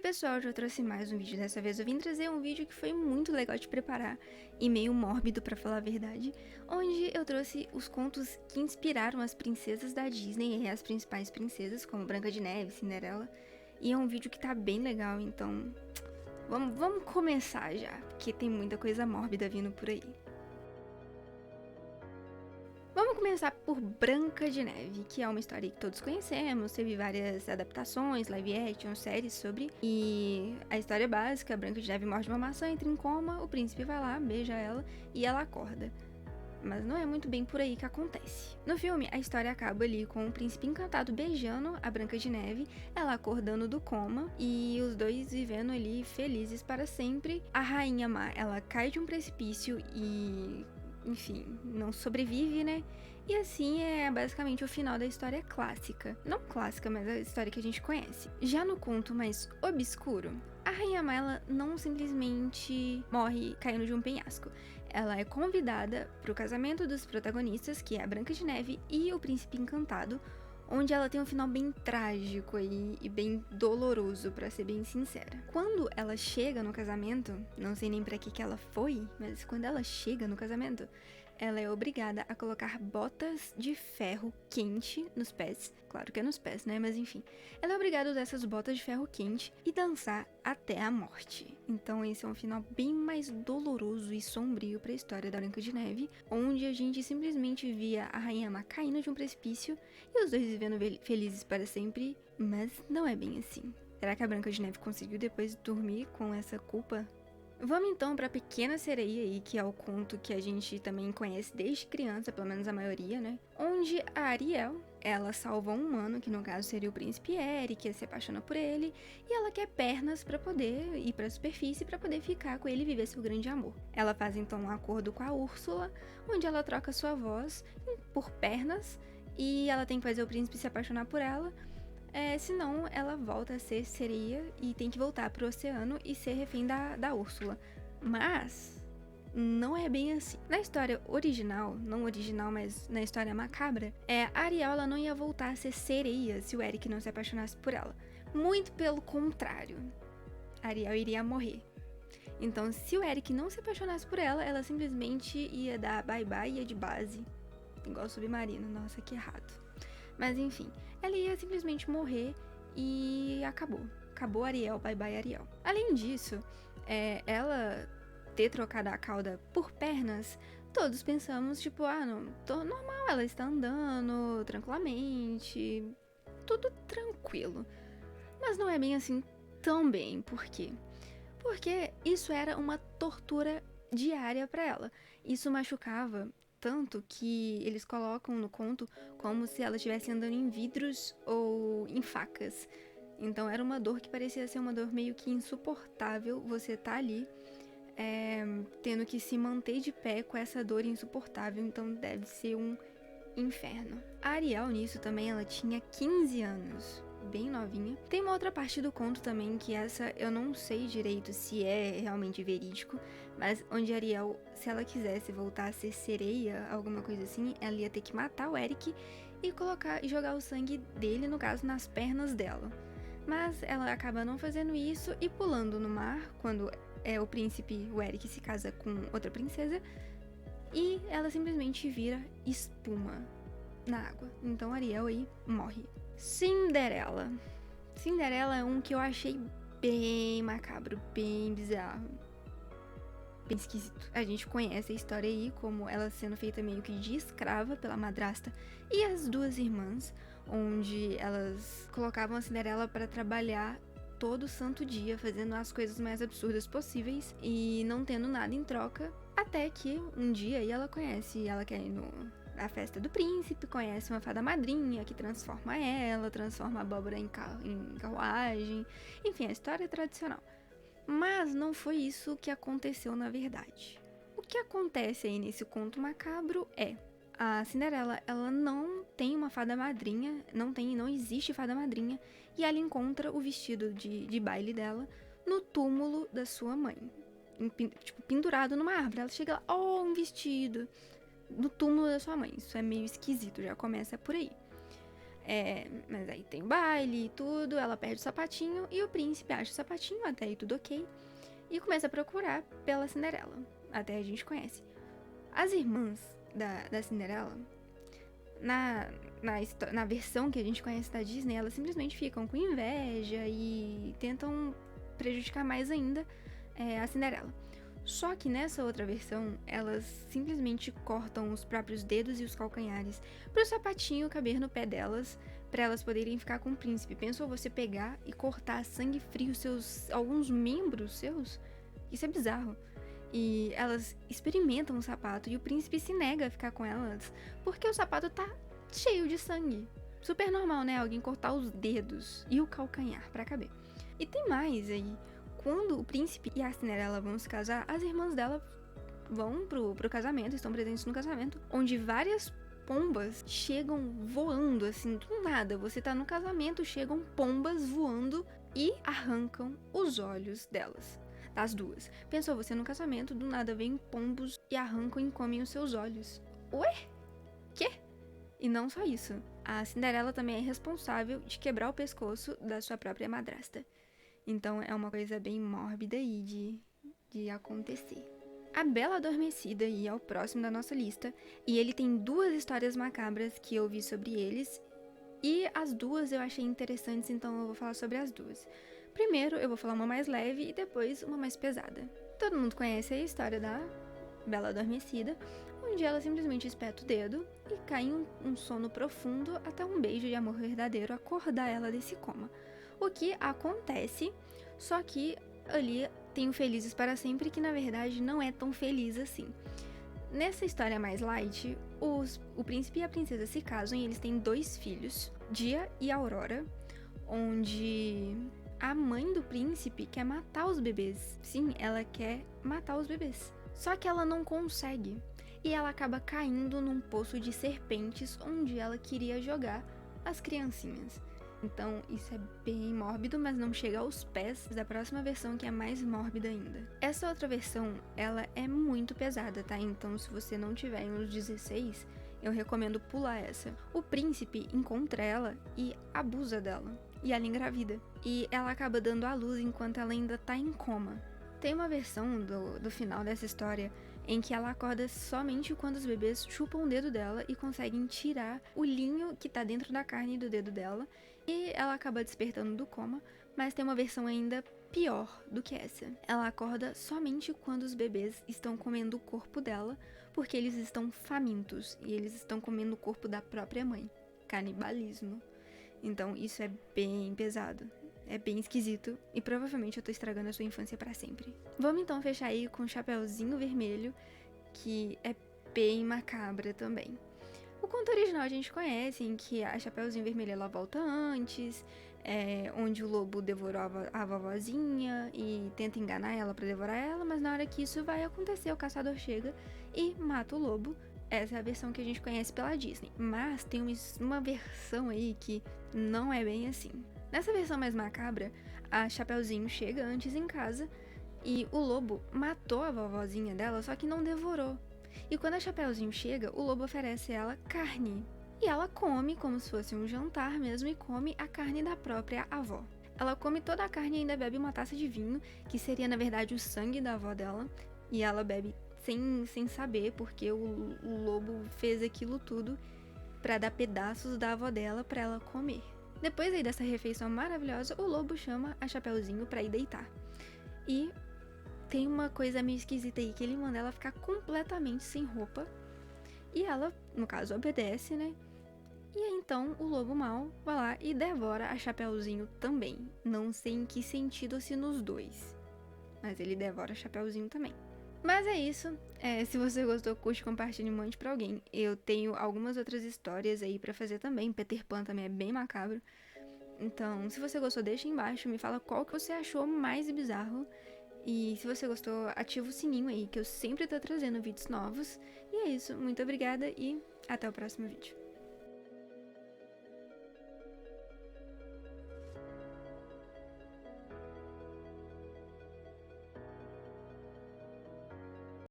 pessoal, eu já trouxe mais um vídeo. Dessa vez eu vim trazer um vídeo que foi muito legal de preparar e meio mórbido, pra falar a verdade, onde eu trouxe os contos que inspiraram as princesas da Disney e as principais princesas, como Branca de Neve, Cinderela. E é um vídeo que tá bem legal, então vamos começar já, porque tem muita coisa mórbida vindo por aí. Vamos começar por Branca de Neve, que é uma história que todos conhecemos, teve várias adaptações, live action, séries sobre. E a história básica, Branca de Neve morde uma maçã, entra em coma, o príncipe vai lá, beija ela e ela acorda. Mas não é muito bem por aí que acontece. No filme, a história acaba ali com o príncipe encantado beijando a Branca de Neve, ela acordando do coma e os dois vivendo ali felizes para sempre. A rainha má, ela cai de um precipício e... enfim, não sobrevive, né? E assim é basicamente o final da história clássica. Não clássica, mas a história que a gente conhece. Já no conto mais obscuro, a Rainha Má, ela não simplesmente morre caindo de um penhasco. Ela é convidada para o casamento dos protagonistas, que é a Branca de Neve e o Príncipe Encantado, onde ela tem um final bem trágico e bem doloroso, pra ser bem sincera. Quando ela chega no casamento, não sei nem pra que ela foi, mas quando ela chega no casamento, ela é obrigada a colocar botas de ferro quente nos pés. Claro que é nos pés, né? Mas enfim. Ela é obrigada a usar essas botas de ferro quente e dançar até a morte. Então esse é um final bem mais doloroso e sombrio pra história da Branca de Neve, onde a gente simplesmente via a Rainha Má caindo de um precipício e os dois vivendo felizes para sempre, mas não é bem assim. Será que a Branca de Neve conseguiu depois dormir com essa culpa? Vamos então para Pequena Sereia aí, que é o conto que a gente também conhece desde criança, pelo menos a maioria, né? Onde a Ariel, ela salva um humano, que no caso seria o príncipe Eric, que se apaixona por ele, e ela quer pernas para poder ir para a superfície para poder ficar com ele e viver seu grande amor. Ela faz então um acordo com a Úrsula, onde ela troca sua voz por pernas e ela tem que fazer o príncipe se apaixonar por ela. Senão ela volta a ser sereia e tem que voltar pro oceano e ser refém da Úrsula. Mas não é bem assim. Na história original, não original, mas na história macabra, a Ariel ela não ia voltar a ser sereia se o Eric não se apaixonasse por ela. Muito pelo contrário, a Ariel iria morrer. Então, se o Eric não se apaixonasse por ela, ela simplesmente ia dar bye-bye e ia de base. Igual submarino. Nossa, que errado. Mas enfim, ela ia simplesmente morrer e acabou. Acabou Ariel, bye bye Ariel. Além disso, ela ter trocado a cauda por pernas, todos pensamos, tipo, não, tô normal, ela está andando tranquilamente, tudo tranquilo. Mas não é bem assim tão bem, por quê? Porque isso era uma tortura diária para ela. Isso machucava tanto que eles colocam no conto como se ela estivesse andando em vidros ou em facas. Então era uma dor que parecia ser uma dor meio que insuportável. Você tá ali tendo que se manter de pé com essa dor insuportável, então deve ser um inferno. A Ariel nisso também, ela tinha 15 anos. Bem novinha. Tem uma outra parte do conto também, que essa eu não sei direito se é realmente verídico, mas onde Ariel, se ela quisesse voltar a ser sereia, alguma coisa assim, ela ia ter que matar o Eric e jogar o sangue dele, no caso, nas pernas dela. Mas ela acaba não fazendo isso e pulando no mar, quando o príncipe, o Eric, se casa com outra princesa, e ela simplesmente vira espuma na água. Então Ariel aí morre. Cinderela. Cinderela é um que eu achei bem macabro, bem bizarro, bem esquisito. A gente conhece a história aí como ela sendo feita meio que de escrava pela madrasta e as duas irmãs, onde elas colocavam a Cinderela para trabalhar todo santo dia, fazendo as coisas mais absurdas possíveis e não tendo nada em troca, até que um dia aí ela quer ir na festa do príncipe, conhece uma fada madrinha que transforma a abóbora em carruagem, enfim, a história é tradicional. Mas não foi isso que aconteceu na verdade. O que acontece aí nesse conto macabro a Cinderela, ela não tem uma fada madrinha, não existe fada madrinha, e ela encontra o vestido de baile dela no túmulo da sua mãe, tipo, pendurado numa árvore. Ela chega lá, um vestido no túmulo da sua mãe. Isso é meio esquisito, já começa por aí. Mas aí tem o baile e tudo, ela perde o sapatinho e o príncipe acha o sapatinho, até aí tudo ok. E começa a procurar pela Cinderela. Até a gente conhece. As irmãs da Cinderela, na versão que a gente conhece da Disney, elas simplesmente ficam com inveja e tentam prejudicar mais ainda a Cinderela. Só que nessa outra versão, elas simplesmente cortam os próprios dedos e os calcanhares pro sapatinho caber no pé delas, para elas poderem ficar com o príncipe. Pensou você pegar e cortar a sangue frio alguns membros seus? Isso é bizarro. E elas experimentam o sapato e o príncipe se nega a ficar com elas porque o sapato tá cheio de sangue. Super normal, né? Alguém cortar os dedos e o calcanhar pra caber. E tem mais aí. Quando o príncipe e a Cinderela vão se casar, as irmãs dela vão pro casamento, estão presentes no casamento, onde várias pombas chegam voando, assim, do nada. Você tá no casamento, chegam pombas voando e arrancam os olhos delas. Das duas. Pensou você no casamento, do nada vem pombos e arrancam e comem os seus olhos. Ué? Quê? E não só isso. A Cinderela também é responsável de quebrar o pescoço da sua própria madrasta. Então é uma coisa bem mórbida aí de acontecer. A Bela Adormecida aí é o próximo da nossa lista. E ele tem 2 histórias macabras que eu vi sobre eles. E as 2 eu achei interessantes, então eu vou falar sobre as 2. Primeiro eu vou falar uma mais leve e depois uma mais pesada. Todo mundo conhece a história da Bela Adormecida, onde ela simplesmente espeta o dedo e cai em um sono profundo até um beijo de amor verdadeiro acordar ela desse coma. O que acontece, só que ali tem o Felizes para Sempre, que na verdade não é tão feliz assim. Nessa história mais light, o príncipe e a princesa se casam e eles têm 2 filhos, Dia e Aurora, onde a mãe do príncipe quer matar os bebês. Sim, ela quer matar os bebês. Só que ela não consegue. E ela acaba caindo num poço de serpentes onde ela queria jogar as criancinhas. Então isso é bem mórbido, mas não chega aos pés da próxima versão, que é mais mórbida ainda. Essa outra versão, ela é muito pesada, tá? Então se você não tiver uns 16, eu recomendo pular essa. O príncipe encontra ela e abusa dela. E ela engravida. E ela acaba dando à luz enquanto ela ainda tá em coma. Tem uma versão do final dessa história em que ela acorda somente quando os bebês chupam o dedo dela e conseguem tirar o linho que tá dentro da carne do dedo dela. E ela acaba despertando do coma, mas tem uma versão ainda pior do que essa. Ela acorda somente quando os bebês estão comendo o corpo dela, porque eles estão famintos e eles estão comendo o corpo da própria mãe. Canibalismo. Então isso é bem pesado. É bem esquisito e provavelmente eu tô estragando a sua infância pra sempre. Vamos então fechar aí com o Chapeuzinho Vermelho, que é bem macabra também. O conto original a gente conhece, em que a Chapeuzinho Vermelho ela volta antes, onde o lobo devorou a vovozinha e tenta enganar ela pra devorar ela, mas na hora que isso vai acontecer, o caçador chega e mata o lobo. Essa é a versão que a gente conhece pela Disney, mas tem uma versão aí que não é bem assim. Nessa versão mais macabra, a Chapeuzinho chega antes em casa e o lobo matou a vovozinha dela, só que não devorou. E quando a Chapeuzinho chega, o lobo oferece a ela carne. E ela come como se fosse um jantar mesmo e come a carne da própria avó. Ela come toda a carne e ainda bebe uma taça de vinho, que seria na verdade o sangue da avó dela. E ela bebe sem saber, porque o lobo fez aquilo tudo pra dar pedaços da avó dela pra ela comer. Depois aí dessa refeição maravilhosa, o lobo chama a Chapeuzinho pra ir deitar. E tem uma coisa meio esquisita aí, que ele manda ela ficar completamente sem roupa. E ela, no caso, obedece, né? E aí, então, o lobo mau vai lá e devora a Chapeuzinho também. Não sei em que sentido se nos dois. Mas ele devora a Chapeuzinho também. Mas é isso. Se você gostou, curte, compartilhe e mande pra alguém. Eu tenho algumas outras histórias aí pra fazer também. Peter Pan também é bem macabro. Então, se você gostou, deixa aí embaixo. Me fala qual que você achou mais bizarro. E se você gostou, ativa o sininho aí, que eu sempre tô trazendo vídeos novos. E é isso. Muito obrigada e até o próximo vídeo.